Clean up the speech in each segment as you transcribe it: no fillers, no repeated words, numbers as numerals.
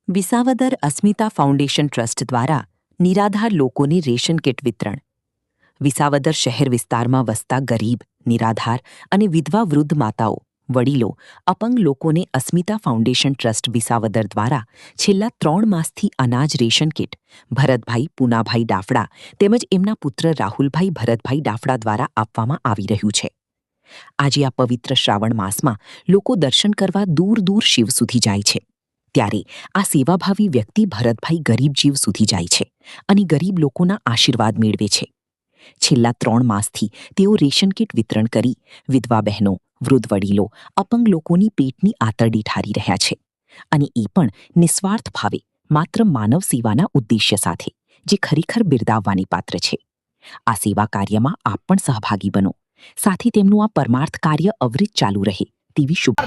વિસાવદર અસ્મિતા foundation trust દ્વારા નિરાધાર લોકોને રેશન કીટ વિતરણ. વિસાવદર શહેર વિસ્તારમાં વસતા ગરીબ, નિરાધાર અને વિધવા વૃદ્ધ માતાઓ, વડીલો, અપંગ લોકોને અસ્મિતા ફાઉન્ડેશન ટ્રસ્ટ વિસાવદર દ્વારા છેલ્લા 3 માસથી અનાજ રેશન કીટ ભરતભાઈ પૂનાભાઈ ડાફડા તેમજ એમના પુત્ર રાહુલભાઈ ભરતભાઈ ડાફડા દ્વારા આપવામાં આવી રહ્યું છે. આજે આ પવિત્ર શ્રાવણ માસમાં લોકો દર્શન કરવા દૂર દૂર શિવ સુધી જાય છે. ત્યારે આ સેવાભાવી વ્યક્તિ ભરતભાઈ ગરીબ જીવ સુધી જાય છે અને ગરીબ લોકોના આશીર્વાદ મેળવે છે. છેલ્લા 3 માસથી તેઓ રેશન કીટ વિતરણ કરી વિધવા બહેનો, વૃદ્ધ વડીલો, અપંગ લોકોની પેટની આંતરડી ઠારી રહ્યા છે અને એ પણ નિસ્વાર્થ ભાવે માત્ર માનવ સેવાના ઉદ્દેશ્ય સાથે, જે ખરેખર બિરદાવવાની પાત્ર છે. આ સેવા કાર્યમાં આપ પણ સહભાગી બનો. સાથે તેમનું આ પરમાર્થ કાર્ય અવિરત ચાલુ રહે તેવી શુભ.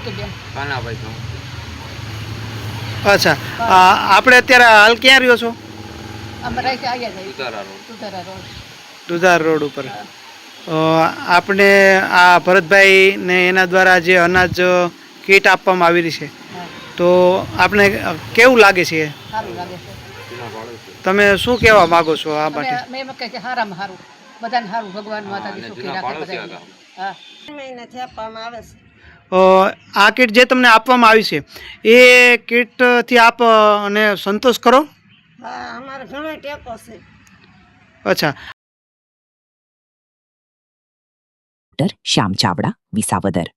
અચ્છા, આપણે અત્યારે હાલ ક્યાં રહ્યો છો? દુધાર રોડ ઉપર. આપણે આ ભરતભાઈ ને એના દ્વારા જે અનાજ કીટ આપવામાં આવેલી છે, તો આપણે કેવું લાગે છે? સારું લાગે છે. તમે શું કહેવા માંગો છો આ માટે? મેં કહે છે સારામાં સારું, બધાને સારું, ભગવાન માતાજી સુખી રાખે બધાને. હા, મહિનાથી આપવામાં આવે છે. આ કીટ જે તમને આપવામાં આવી છે, એ કીટથી આપ અને સંતોષ કરો? હા, અમારે ઘણો ટેકો છે. અચ્છા. શ્યામ ચાવડા, વિસાવદર.